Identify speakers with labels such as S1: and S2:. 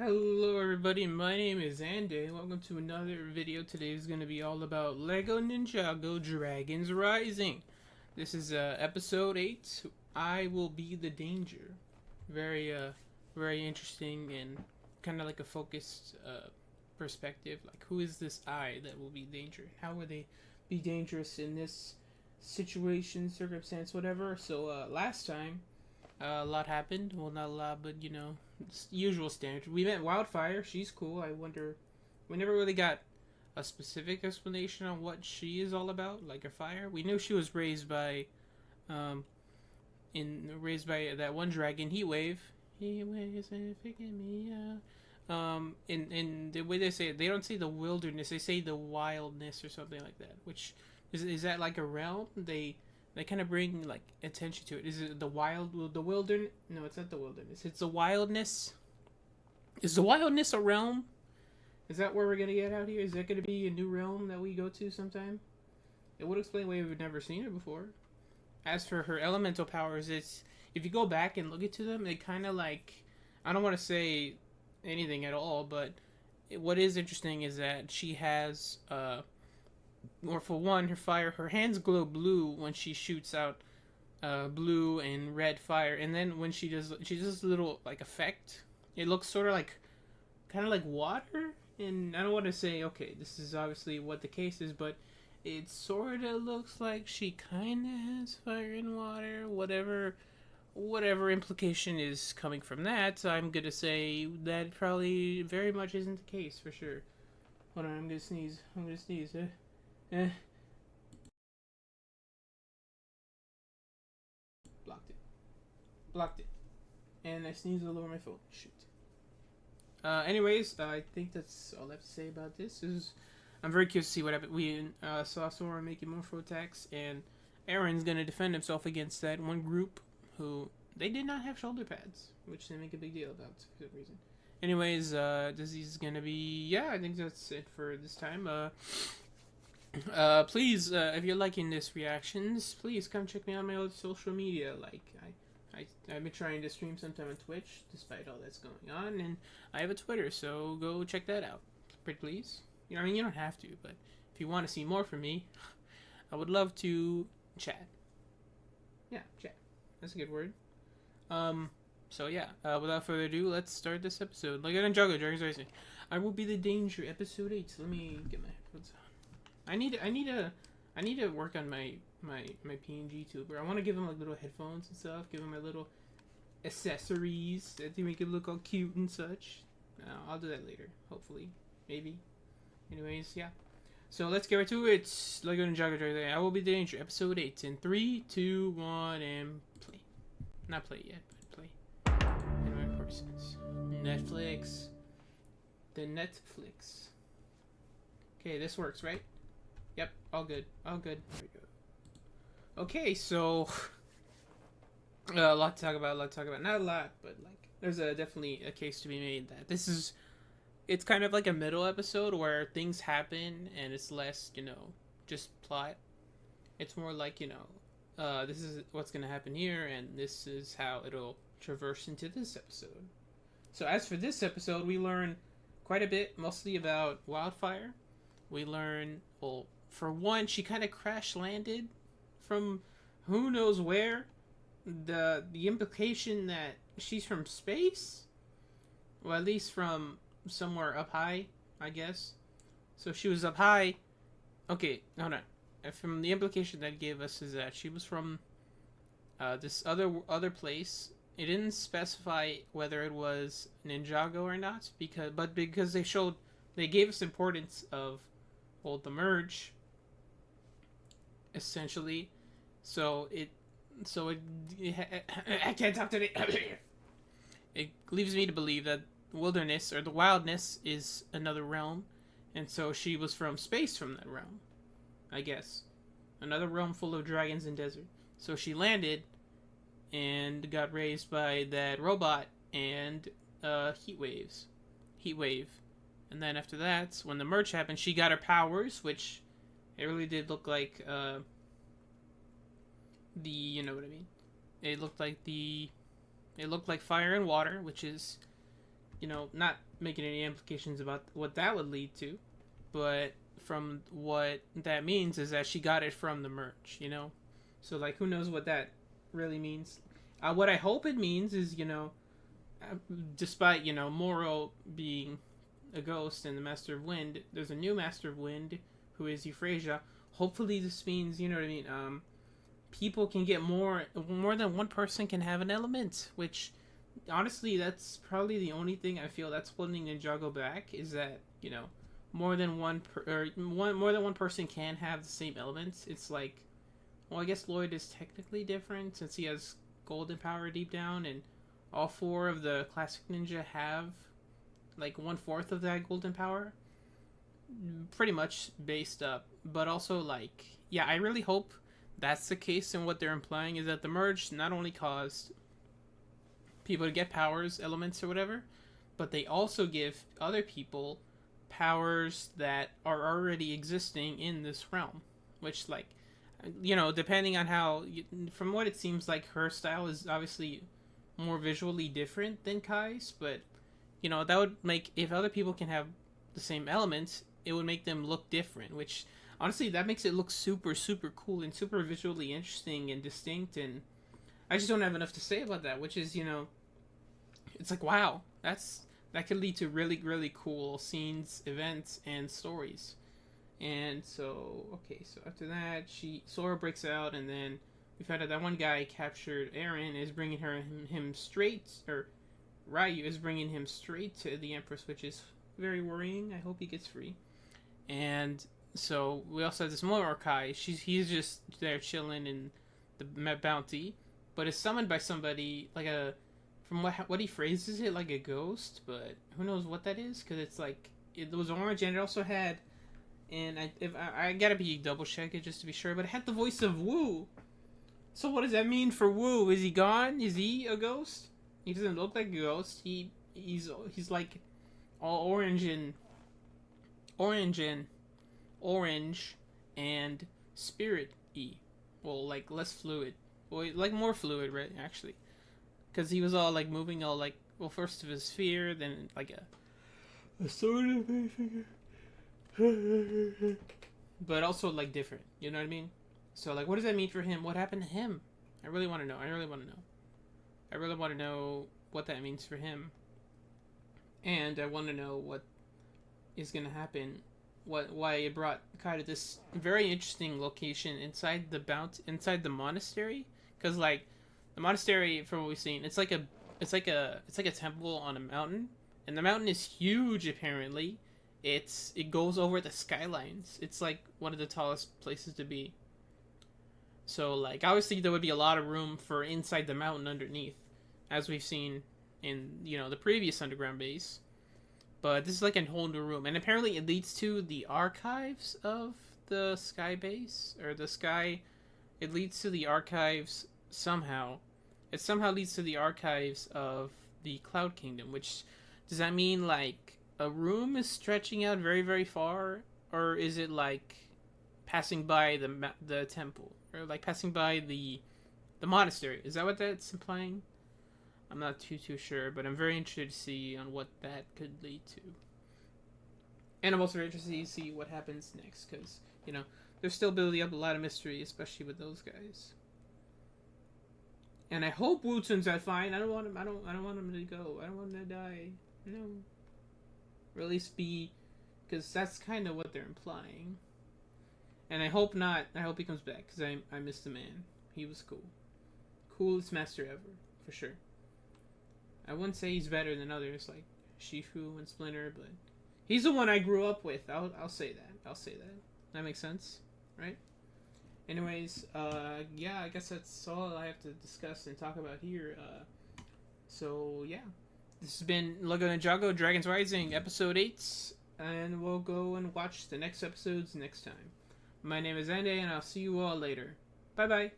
S1: Hello everybody, my name is Anday. Welcome to another video. Today is going to be all about Lego Ninjago Dragons Rising. This is episode 8. I will be the danger. Very very interesting and kind of like a focused perspective. Like, who is this I that will be danger? How will they be dangerous in this situation, circumstance, whatever? So last time a lot happened. Well, not a lot, but usual standard. We met Wildfire. She's cool. I wonder. We never really got a specific explanation on what she is all about, like a fire. We knew she was raised by, raised by that one dragon, Heatwave. Heatwave is picking me up. In the way they say it, they don't say the wilderness. They say the wildness or something like that. Which is that like a realm? They kind of bring like attention to it. Is it the wilderness? No, it's not the wilderness. It's the wildness. Is the wildness a realm? Is that where we're gonna get out here? Is that gonna be a new realm that we go to sometime? It would explain why we've never seen it before. As for her elemental powers, it's if you go back and look into them, they kind of like, I don't want to say anything at all, but what is interesting is that she has or for one, her hands glow blue when she shoots out blue and red fire, and then when she does a little like effect, it looks sort of like kind of like water. And I don't want to say okay, this is obviously what the case is, but it sort of looks like she kind of has fire and water, whatever implication is coming from that. I'm gonna say that probably very much isn't the case for sure. Hold on, I'm gonna sneeze. Eh. Blocked it. And I sneezed all over my phone. Shoot. Anyways, I think that's all I have to say about this. I'm very curious to see what happened. We saw Sora making morpho attacks, and Aaron's gonna defend himself against that one group who they did not have shoulder pads, which they make a big deal about for some reason. Anyways, this is gonna be, yeah, I think that's it for this time. Please, if you're liking this reactions, please come check me out on my other social media. Like, I've been trying to stream sometime on Twitch, despite all that's going on, and I have a Twitter, so go check that out. Pretty please. You know, I mean, you don't have to, but if you want to see more from me, I would love to chat. Yeah, chat. That's a good word. So yeah, without further ado, let's start this episode. Like Ninjago, Dragons Rising. I will be the danger, episode 8. Let me get my headphones on. I need to work on my PNG tuber. I want to give him like little headphones and stuff. Give him my little accessories that they make it look all cute and such. I'll do that later, hopefully, maybe. Anyways, yeah. So let's get right to it. Lego Ninjago Dragon. I will be the danger. Episode 8 in 3, 2, 1, and play. Not play yet, but play. Anyway, of course, it's Netflix. The Netflix. Okay, this works, right? Yep, all good. All good. There we go. Okay, so a lot to talk about. Not a lot, but like there's definitely a case to be made that it's kind of like a middle episode where things happen and it's less, just plot. It's more like, this is what's going to happen here and this is how it'll traverse into this episode. So as for this episode, we learn quite a bit, mostly about Wildfire. We learn, well, for one, she kind of crash landed from who knows where. The implication that she's from space, well, at least from somewhere up high, I guess. So she was up high. Okay, hold on. From the implication that gave us is that she was from this other place. It didn't specify whether it was Ninjago or not, because they gave us importance of, well, the merge, essentially. So I can't talk today. It leaves me to believe that wilderness or the wildness is another realm, and so she was from space, from that realm, I guess. Another realm full of dragons and desert. So she landed and got raised by that robot and Heatwave. And then after that, when the merge happened, she got her powers, which it really did look like you know what I mean. It looked like fire and water, which is not making any implications about what that would lead to, but from what that means is that she got it from the merch. So like, who knows what that really means? What I hope it means is, despite Moro being a ghost and the Master of Wind, there's a new Master of Wind who is Euphrasia. Hopefully, this means what I mean. People can get more than one person can have an element, which honestly, that's probably the only thing I feel that's holding Ninjago back is that more than more than one person can have the same elements. It's like, well, I guess Lloyd is technically different since he has golden power deep down, and all four of the classic ninja have like 1/4 of that golden power, pretty much based up. But also, like, yeah, I really hope that's the case, and what they're implying is that the merge not only caused people to get powers, elements, or whatever, but they also give other people powers that are already existing in this realm, which, like, depending on how, from what it seems like, her style is obviously more visually different than Kai's, but that would make, if other people can have the same elements, it would make them look different, which honestly that makes it look super super cool and super visually interesting and distinct. And I just don't have enough to say about that, which is, it's like, wow, that could lead to really really cool scenes, events, and stories. And so, okay, so after that, Sora breaks out, and then we found out that one guy captured Eren, is bringing him straight, or Ryu is bringing him straight to the Empress, which is very worrying. I hope he gets free. And so we also have this Morokai. He's just there chilling in the bounty, but is summoned by somebody, like from what he phrases it, like a ghost, but who knows what that is, because it's like, it was orange, and it also had, and I gotta be double check it just to be sure, but it had the voice of Wu. So what does that mean for Wu? Is he gone? Is he a ghost? He doesn't look like a ghost. He's like all orange and spirit-y. Well, like less fluid. Well, like more fluid, right? Actually, because he was all like moving, all like, well, first of his sphere, then like a sort of figure. But also like different, you know what I mean? So like, what does that mean for him? What happened to him? I really want to know. I really want to know what that means for him. And I want to know what is going to happen, why it brought Kai to this very interesting location inside the monastery, cuz like the monastery, from what we've seen, it's like a temple on a mountain, and the mountain is huge apparently. It goes over the skylines. It's like one of the tallest places to be. So like, obviously there would be a lot of room for inside the mountain underneath, as we've seen in the previous underground base. But this is like a whole new room, and apparently it leads to the archives of the sky base, or the sky. It leads to the archives somehow. It somehow leads to the archives of the Cloud Kingdom. Which, does that mean like a room is stretching out very very far, or is it like passing by the temple, or like passing by the monastery? Is that what that's implying? I'm not too sure, but I'm very interested to see on what that could lead to. And I'm also very interested to see what happens next, because they're still building up a lot of mystery, especially with those guys. And I hope Wu Tsun's fine. I don't want him. I don't want him to go. I don't want him to die. No. Or at least be, because that's kind of what they're implying. And I hope not. I hope he comes back, because I miss the man. He was cool. Coolest master ever, for sure. I wouldn't say he's better than others like Shifu and Splinter, but he's the one I grew up with. I'll say that. That makes sense, right? Anyways, yeah, I guess that's all I have to discuss and talk about here. So yeah, this has been Lego Ninjago Dragons Rising episode 8, and we'll go and watch the next episodes next time. My name is Anday, and I'll see you all later. Bye bye.